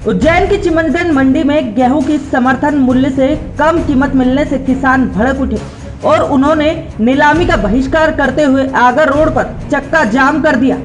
उज्जैन की चिमनगंज मंडी में गेहूं की समर्थन मूल्य से कम कीमत मिलने से किसान भड़क उठे और उन्होंने नीलामी का बहिष्कार करते हुए आगर रोड पर चक्का जाम कर दिया।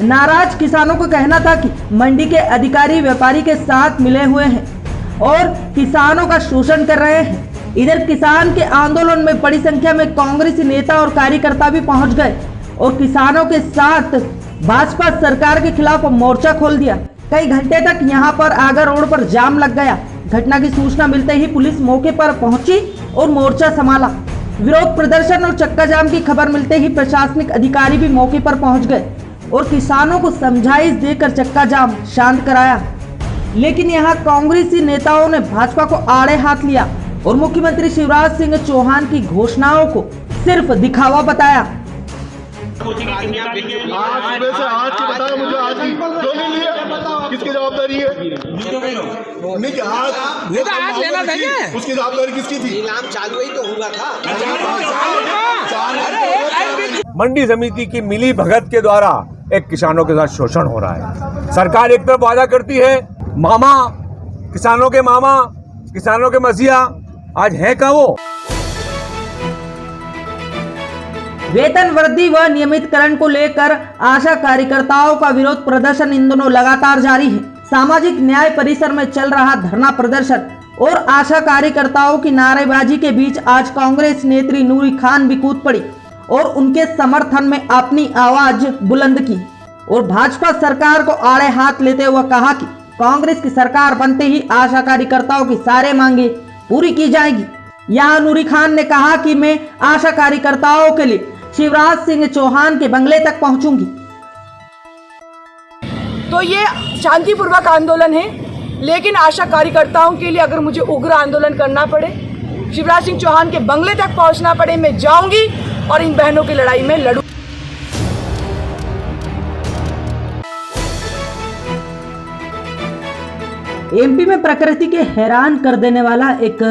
नाराज किसानों का कहना था कि मंडी के अधिकारी व्यापारी के साथ मिले हुए हैं और किसानों का शोषण कर रहे हैं। इधर किसान के आंदोलन में बड़ी संख्या में कांग्रेसी नेता और कार्यकर्ता भी पहुंच गए और किसानों के साथ भाजपा सरकार के खिलाफ मोर्चा खोल दिया। कई घंटे तक यहां पर आगर रोड पर जाम लग गया। घटना की सूचना मिलते ही पुलिस मौके पर पहुंची और मोर्चा संभाला। विरोध प्रदर्शन और चक्का जाम की खबर मिलते ही प्रशासनिक अधिकारी भी मौके पर पहुंच गए और किसानों को समझाइश देकर चक्का जाम शांत कराया। लेकिन यहां कांग्रेसी नेताओं ने भाजपा को आड़े हाथ लिया और मुख्यमंत्री शिवराज सिंह चौहान की घोषणाओं को सिर्फ दिखावा बताया। आज सुबह से आज के बताया मुझे, आज की क्यों नहीं लिया? किसकी जवाबदारी है? नहीं आज लेना था क्या? उसकी जवाबदारी किसकी थी? नीलाम चालू ही तो हुआ था। मंडी समिति की मिली भगत के द्वारा एक किसानों के साथ शोषण हो रहा है। सरकार एक तरफ वादा करती है, मामा किसानों के मसीहा, आज है क्या वो? वेतन वृद्धि व नियमितकरण को लेकर आशा कार्यकर्ताओं का विरोध प्रदर्शन इन दोनों लगातार जारी है। सामाजिक न्याय परिसर में चल रहा धरना प्रदर्शन और आशा कार्यकर्ताओं की नारेबाजी के बीच आज कांग्रेस नेत्री नूरी खान भी कूद पड़ी और उनके समर्थन में अपनी आवाज बुलंद की और भाजपा सरकार को आड़े हाथ लेते हुए कहा कि कांग्रेस की सरकार बनते ही आशा कार्यकर्ताओं की सारे मांगे पूरी की जाएगी। यहाँ नूरी खान ने कहा कि मैं आशा कार्यकर्ताओं के लिए शिवराज सिंह चौहान के बंगले तक पहुंचूंगी। तो ये शांतिपूर्वक आंदोलन है, लेकिन आशा कार्यकर्ताओं के लिए अगर मुझे उग्र आंदोलन करना पड़े, शिवराज सिंह चौहान के बंगले तक पहुंचना पड़े, मैं जाऊंगी और इन बहनों की लड़ाई में लड़ूंगी। एमपी में प्रकृति के हैरान कर देने वाला एक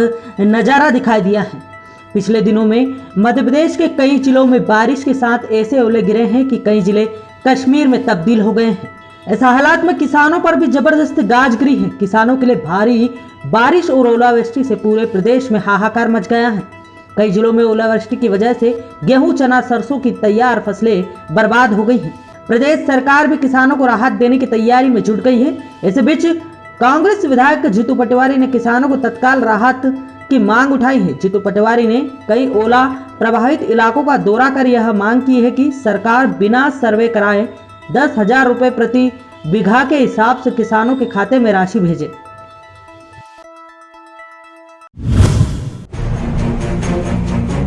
नजारा दिखाई दिया है। पिछले दिनों में मध्य प्रदेश के कई जिलों में बारिश के साथ ऐसे ओले गिरे हैं कि कई जिले कश्मीर में तब्दील हो गए हैं। ऐसा हालात में किसानों पर भी जबरदस्त गाज गिरी है। किसानों के लिए भारी बारिश और ओलावृष्टि से पूरे प्रदेश में हाहाकार मच गया है। कई जिलों में ओलावृष्टि की वजह से गेहूं, चना, सरसों की तैयार फसलें बर्बाद हो गई हैं। प्रदेश सरकार भी किसानों को राहत देने की तैयारी में जुट गई है। इस बीच कांग्रेस विधायक जीतू पटवारी ने किसानों को तत्काल राहत की मांग उठाई है। जीतू पटवारी ने कई ओला प्रभावित इलाकों का दौरा कर यह मांग की है कि सरकार बिना सर्वे कराए 10,000 रुपए प्रति बीघा के हिसाब से किसानों के खाते में राशि भेजे।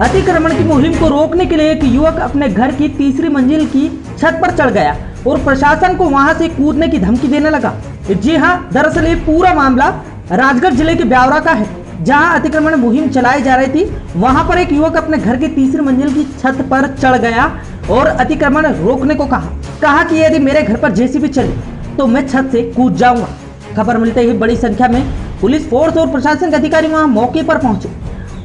अतिक्रमण की मुहिम को रोकने के लिए एक युवक अपने घर की तीसरी मंजिल की छत पर चढ़ गया और प्रशासन को वहां से कूदने की धमकी देने लगा। जी हां, दरअसल ये पूरा मामला राजगढ़ जिले के ब्यावरा का है, जहां अतिक्रमण मुहिम चलाई जा रही थी। वहां पर एक युवक अपने घर की तीसरी मंजिल की छत पर चढ़ गया और अतिक्रमण रोकने को कहा कि यदि मेरे घर पर जेसीबी चली तो मैं छत से कूद जाऊंगा। खबर मिलते ही बड़ी संख्या में पुलिस फोर्स और प्रशासनिक अधिकारी वहां मौके पर पहुंचे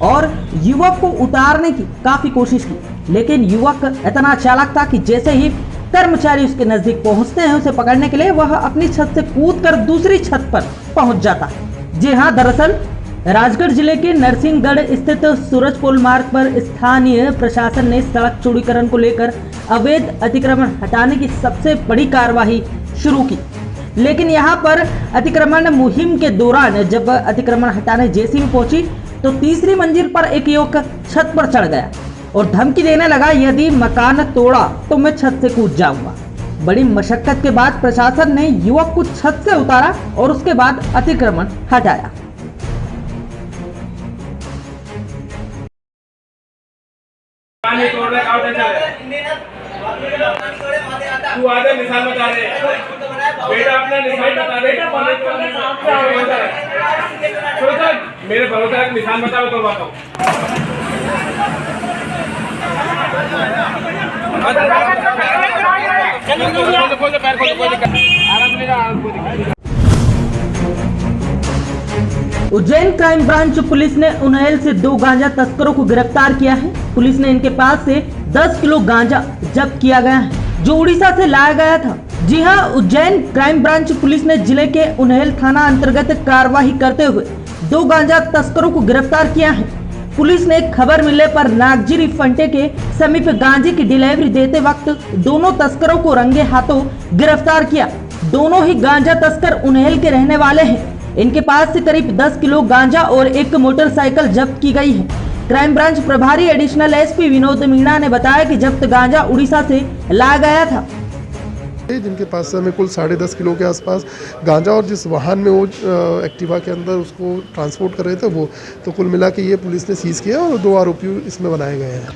और युवक को उतारने की काफी कोशिश की, लेकिन युवक इतना चालाक था कि जैसे ही कर्मचारी उसके नजदीक पहुंचते हैं उसे पकड़ने के लिए, वह अपनी छत से कूदकर दूसरी छत पर पहुंच जाता है। जी हां, दरअसल राजगढ़ जिले के नरसिंहगढ़ स्थित सूरजपोल मार्ग पर स्थानीय प्रशासन ने सड़क चौड़ीकरण को लेकर अवैध अतिक्रमण हटाने की सबसे बड़ी कार्यवाही शुरू की। लेकिन यहां पर अतिक्रमण मुहिम के दौरान जब अतिक्रमण हटाने जेसीबी पहुंची तो तीसरी मंजिल पर एक युवक छत पर चढ़ गया और धमकी देने लगा, यदि मकान तोड़ा तो मैं छत से कूद जाऊंगा। बड़ी मशक्कत के बाद प्रशासन ने युवक को छत से उतारा और उसके बाद अतिक्रमण हटाया। तू आगे निशान बता रहे बेटा, अपना निशान बता रहे मेरे भरोसा निशान बताओ तो बताओ। उज्जैन क्राइम ब्रांच पुलिस ने उन्हेल से 2 गांजा तस्करों को गिरफ्तार किया है। पुलिस ने इनके पास से 10 किलो गांजा जब्त किया गया है, जो उड़ीसा से लाया गया था, जी हां, उज्जैन क्राइम ब्रांच पुलिस ने जिले के उन्हेल थाना अंतर्गत कार्रवाई करते हुए 2 गांजा तस्करों को गिरफ्तार किया है। पुलिस ने खबर मिलने पर नागजिरी फंटे के समीप गांजे की डिलीवरी देते वक्त दोनों तस्करों को रंगे हाथों गिरफ्तार किया। दोनों ही गांजा तस्कर उन्हेल के रहने वाले हैं। इनके पास से करीब 10 किलो गांजा और एक मोटरसाइकिल जब्त की गई है। क्राइम ब्रांच प्रभारी एडिशनल एसपी विनोद मीणा ने बताया कि जब्त गांजा उड़ीसा से लाया गया था, जिनके पास से हमें कुल 10.5 किलो के आसपास गांजा और जिस वाहन में वो एक्टिवा के अंदर उसको ट्रांसपोर्ट कर रहे थे वो, तो कुल मिला के ये पुलिस ने सीज किया और 2 आरोपी इसमें बनाए गए हैं।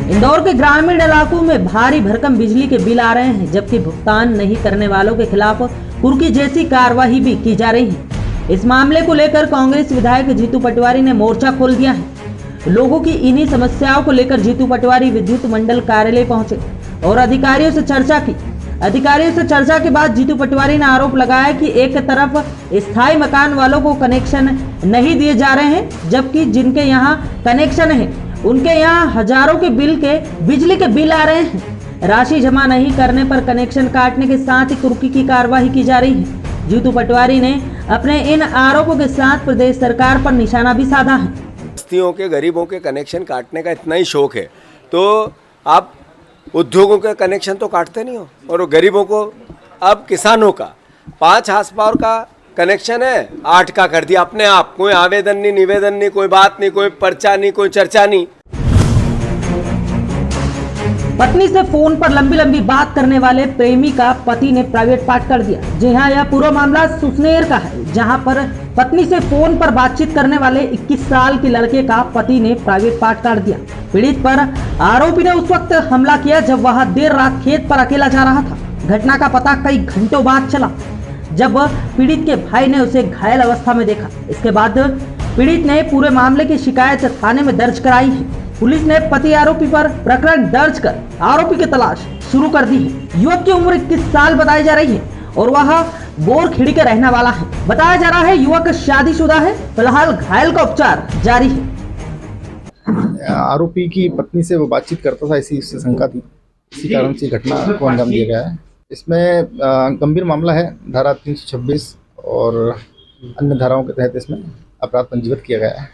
इंदौर के ग्रामीण इलाकों में भारी भरकम बिजली के बिल आ रहे हैं, जबकि भुगतान नहीं करने वालों के खिलाफ कुर्की जैसी कार्रवाई भी की जा रही है। इस मामले को लेकर कांग्रेस विधायक जीतू पटवारी ने मोर्चा खोल दिया है। लोगों की इन्हीं समस्याओं को लेकर जीतू पटवारी विद्युत मंडल कार्यालय पहुंचे और अधिकारियों से चर्चा की। अधिकारियों से चर्चा के बाद जीतू पटवारी ने आरोप लगाया कि एक तरफ स्थायी मकान वालों को कनेक्शन नहीं दिए जा रहे हैं, जबकि जिनके यहाँ कनेक्शन है उनके यहाँ हजारों के बिजली के बिल आ रहे हैं। राशि जमा नहीं करने पर कनेक्शन काटने के साथ ही कुर्की की कार्रवाई की जा रही है। जीतू पटवारी ने अपने इन आरोपों के साथ प्रदेश सरकार पर निशाना भी साधा है। बस्तियों के गरीबों के कनेक्शन काटने का इतना ही शौक है तो आप उद्योगों के कनेक्शन तो काटते नहीं हो, और गरीबों को अब किसानों का 5 हार्स पावर का कनेक्शन है 8 का कर दिया अपने आप। कोई आवेदन नहीं, निवेदन नहीं, कोई बात नहीं, कोई पर्चा नहीं, कोई चर्चा नहीं। पत्नी से फोन पर लंबी लंबी बात करने वाले प्रेमी का पति ने प्राइवेट पार्ट कर दिया। जी हां, यह पूरा मामला सुसनेर का है, जहां पर पत्नी से फोन पर बातचीत करने वाले 21 साल के लड़के का पति ने प्राइवेट पार्ट काट दिया। पीड़ित पर आरोपी ने उस वक्त हमला किया जब वह देर रात खेत पर अकेला जा रहा था। घटना का पता कई घंटों बाद चला, जब पीड़ित के भाई ने उसे घायल अवस्था में देखा। इसके बाद पीड़ित ने पूरे मामले की शिकायत थाने में दर्ज कराई है। पुलिस ने पति आरोपी पर प्रकरण दर्ज कर आरोपी की तलाश शुरू कर दी है। युवक की उम्र 21 साल बताई जा रही है और वह बोरखेड़ी का रहने वाला है। बताया जा रहा है युवक शादीशुदा है। फिलहाल घायल का उपचार जारी है। आरोपी की पत्नी से वो बातचीत करता था, ऐसी उससे शंका थी, इसी कारण से घटना को अंजाम दिया गया है। इसमें गंभीर मामला है, धारा 326 और अन्य धाराओं के तहत इसमें अपराध पंजीबद्ध किया गया है।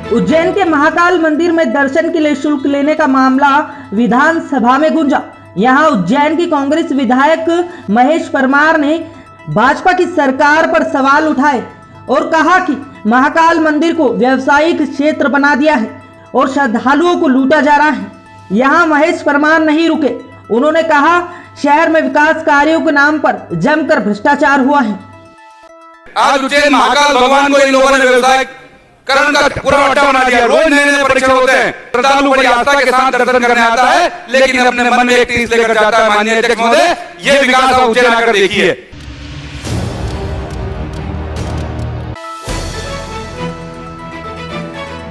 उज्जैन के महाकाल मंदिर में दर्शन के लिए शुल्क लेने का मामला विधानसभा में गूंजा। यहां उज्जैन की कांग्रेस विधायक महेश परमार ने भाजपा की सरकार पर सवाल उठाए और कहा कि महाकाल मंदिर को व्यावसायिक क्षेत्र बना दिया है और श्रद्धालुओं को लूटा जा रहा है। यहां महेश परमार नहीं रुके, उन्होंने कहा शहर में विकास कार्यों के नाम पर जमकर भ्रष्टाचार हुआ है। आज उज्जैन महाकाल भगवान को इन लोगों ने व्यवसाय करण का पूरा अड्डा बना दिया। रोज नए नए परीक्षण होते हैं, श्रद्धालु बड़ी आस्था के साथ दर्शन करने आता है, लेकिन अपने मन में एक तीस लेकर जाता है। माननीय अध्यक्ष महोदय, ये विकास आप उज्जैन आकर देखिए।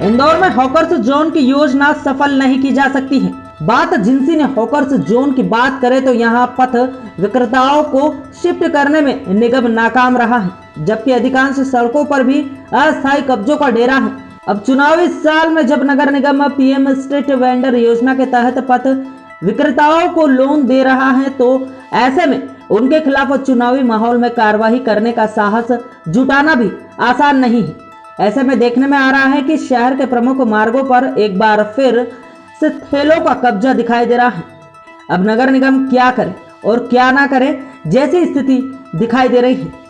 इंदौर में हॉकर्स जोन की योजना सफल नहीं की जा सकती है। बात जिनसी ने हॉकर्स जोन की बात करें तो यहाँ पथ विक्रेताओं को शिफ्ट करने में निगम नाकाम रहा है, जबकि अधिकांश सड़कों पर भी अस्थायी कब्जों का डेरा है। अब चुनावी साल में जब नगर निगम पीएम स्ट्रीट वेंडर योजना के तहत पथ विक्रेताओं को लोन दे रहा है, तो ऐसे में उनके खिलाफ चुनावी माहौल में कार्रवाई करने का साहस जुटाना भी आसान नहीं है। ऐसे में देखने में आ रहा है कि शहर के प्रमुख मार्गों पर एक बार फिर से ठेलों का कब्जा दिखाई दे रहा है। अब नगर निगम क्या करे और क्या ना करे जैसी स्थिति दिखाई दे रही है।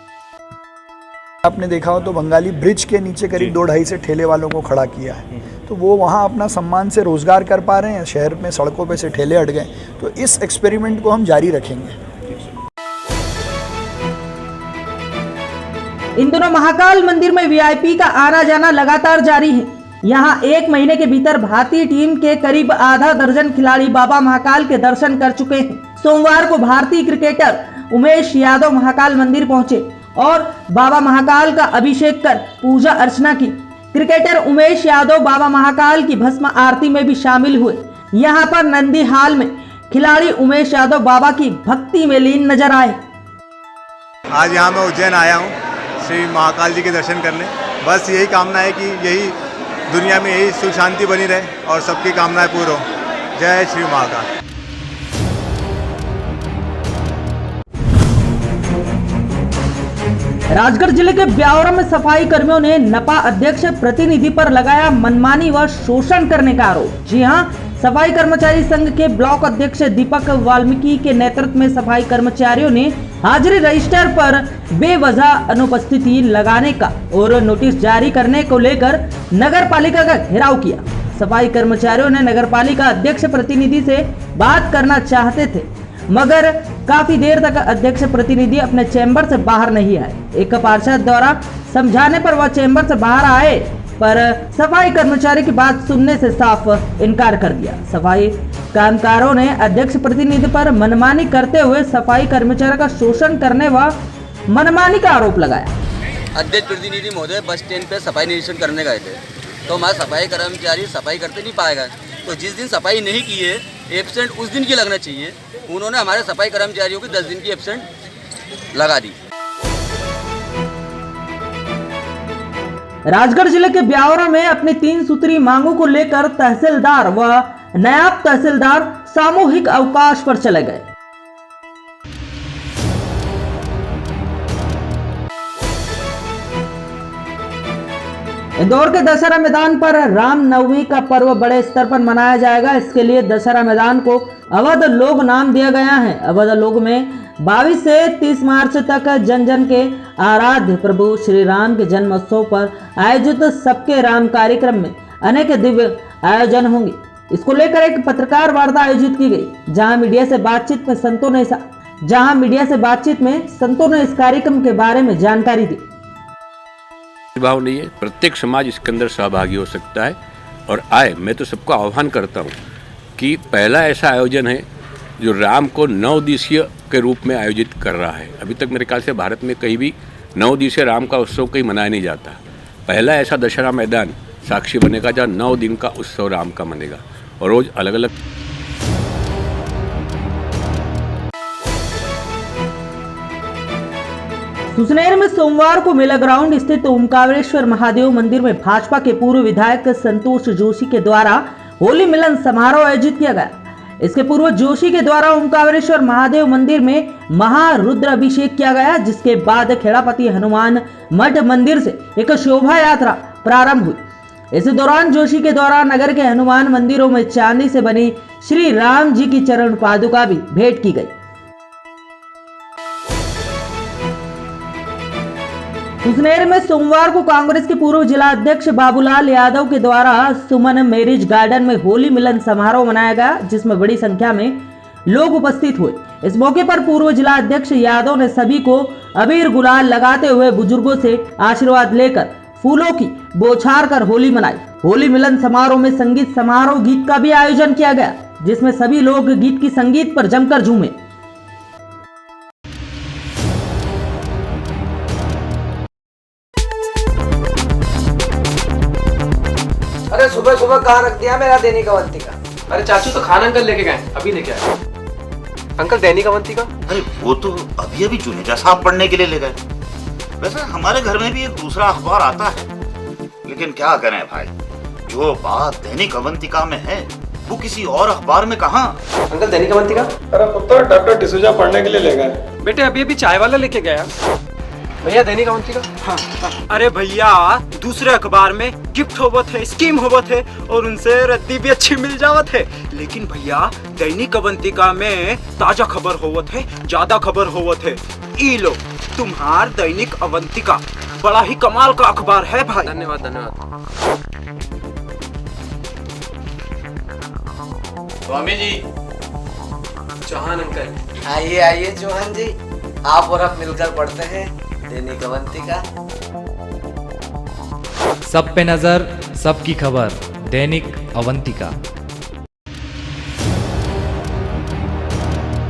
आपने देखा हो तो बंगाली ब्रिज के नीचे करीब 2-2.5 से ठेले वालों को खड़ा किया है, तो वो वहाँ अपना सम्मान से रोजगार कर पा रहे हैं। शहर में सड़कों पे से ठेले हट गए, तो इस एक्सपेरिमेंट को हम जारी रखेंगे। इन दिनों महाकाल मंदिर में वीआईपी का आना जाना लगातार जारी है। यहां 1 महीने के भीतर भारतीय टीम के करीब आधा दर्जन खिलाड़ी बाबा महाकाल के दर्शन कर चुके हैं। सोमवार को भारतीय क्रिकेटर उमेश यादव महाकाल मंदिर पहुंचे और बाबा महाकाल का अभिषेक कर पूजा अर्चना की। क्रिकेटर उमेश यादव बाबा महाकाल की भस्म आरती में भी शामिल हुए। यहां पर नंदी हाल में खिलाड़ी उमेश यादव बाबा की भक्ति में लीन नजर आए। आज यहाँ मैं उज्जैन आया हूँ श्री महाकाल जी के दर्शन करने। बस यही कामना है कि यही दुनिया में यही सुख शांति बनी रहे और सबकी कामनाएं पूर्ण हो। जय श्री महाकाल। राजगढ़ जिले के ब्यावरा में सफाई कर्मियों ने नपा अध्यक्ष प्रतिनिधि पर लगाया मनमानी व शोषण करने का आरोप। जी हां, सफाई कर्मचारी संघ के ब्लॉक अध्यक्ष दीपक वाल्मीकि के नेतृत्व में सफाई कर्मचारियों ने हाजिरी रजिस्टर पर बेवजह अनुपस्थिति लगाने का और नोटिस जारी करने को लेकर नगर पालिका का घेराव किया। सफाई कर्मचारियों ने नगर पालिका अध्यक्ष प्रतिनिधि से बात करना चाहते थे, मगर काफी देर तक अध्यक्ष प्रतिनिधि अपने चैम्बर से बाहर नहीं आए। एक पार्षद द्वारा समझाने पर वह चैम्बर से बाहर आए, पर सफाई कर्मचारी की बात सुनने से साफ इनकार कर दिया। सफाई कामगारों ने अध्यक्ष प्रतिनिधि पर मनमानी करते हुए सफाई कर्मचारी का शोषण करने व मनमानी का आरोप लगाया। अध्यक्ष प्रतिनिधि महोदय बस स्टैंड पे सफाई निरीक्षण करने गए थे, तो हमारा सफाई कर्मचारी सफाई करते नहीं पाएगा। तो जिस दिन सफाई नहीं की है, एब्सेंट उस दिन की लगना चाहिए। उन्होंने हमारे सफाई कर्मचारियों की 10 दिन की एब्सेंट लगा दी। राजगढ़ जिले के ब्यावरा में अपनी 3 सूत्री मांगों को लेकर तहसीलदार व नायब तहसीलदार सामूहिक अवकाश पर चले गए। इंदौर के दशहरा मैदान पर रामनवमी का पर्व बड़े स्तर पर मनाया जाएगा। इसके लिए दशहरा मैदान को अवध लोग नाम दिया गया है। अवध लोग में 22 से 30 मार्च तक जन जन के आराध्य प्रभु श्री राम के जन्मोत्सव पर आयोजित सबके राम कार्यक्रम में अनेक दिव्य आयोजन होंगे। इसको लेकर एक पत्रकार वार्ता आयोजित की गई, जहां मीडिया से बातचीत में संतों ने इस कार्यक्रम के बारे में जानकारी दी। भाव नहीं है, प्रत्येक समाज इसके अंदर सहभागी हो सकता है और आए। मैं तो सबको आह्वान करता हूँ कि पहला ऐसा आयोजन है जो राम को 9 दिवसीय के रूप में आयोजित कर रहा है। अभी तक मेरे ख्याल से भारत में कहीं भी 9 दिवसीय राम का उत्सव कहीं मनाया नहीं जाता। पहला ऐसा दशहरा मैदान साक्षी बनेगा जहाँ 9 दिन का उत्सव राम का बनेगा और रोज अलग अलग। सुसनेर में सोमवार को मेला ग्राउंड स्थित ओमकारेश्वर महादेव मंदिर में भाजपा के पूर्व विधायक संतोष जोशी के द्वारा होली मिलन समारोह आयोजित किया गया। इसके पूर्व जोशी के द्वारा ओमकारेश्वर महादेव मंदिर में महारुद्र अभिषेक किया गया, जिसके बाद खेड़ापति हनुमान मठ मंदिर से एक शोभा यात्रा प्रारंभ हुई। इस दौरान जोशी के द्वारा नगर के हनुमान मंदिरों में चांदी से बनी श्री राम जी की चरण पादुका भी भेंट की गई। सुसनेर में सोमवार को कांग्रेस के पूर्व जिला अध्यक्ष बाबूलाल यादव के द्वारा सुमन मैरिज गार्डन में होली मिलन समारोह मनाया गया, जिसमें बड़ी संख्या में लोग उपस्थित हुए। इस मौके पर पूर्व जिला अध्यक्ष यादव ने सभी को अबीर गुलाल लगाते हुए बुजुर्गों से आशीर्वाद लेकर फूलों की बौछार कर होली मनाई। होली मिलन समारोह में संगीत समारोह गीत का भी आयोजन किया गया, जिसमें सभी लोग गीत की संगीत पर जमकर झूमे। अरे सुबह सुबह कहाँ रख दिया मेरा दैनिक अवंती का? अरे चाचू तो खाना अंकल लेके गए, अभी लेके आए। अंकल दैनिक अवंती का? अरे वो तो अभी अभी जुनेजा साहब पढ़ने के लिए ले गए। वैसे हमारे घर में भी एक दूसरा अखबार आता है, लेकिन क्या करें भाई, जो बात दैनिक अवंतिका में है वो किसी और अखबार में कहाँ। अंकल दैनिक अवंतिका? अरे पुत्र डॉक्टर डिसूजा पढ़ने के लिए ले गए। बेटे अभी अभी चाय वाला लेके गया। भैया दैनिक अवंतिका? हाँ। अरे भैया दूसरे अखबार में गिफ्ट होवत है, स्कीम होवत है और उनसे रद्दी भी अच्छी मिल जावत है, लेकिन भैया दैनिक अवंतिका में ताजा खबर होवत है, ज्यादा खबर होवत है। ई लो तुम्हार दैनिक अवंतिका, बड़ा ही कमाल का अखबार है भाई। धन्यवाद धन्यवाद। स्वामी जी, चौहान अंकल। आइए आइए चौहान जी, आप और हम मिलकर पढ़ते हैं दैनिक अवंतिका। सब पे नजर, सबकी खबर, दैनिक अवंतिका।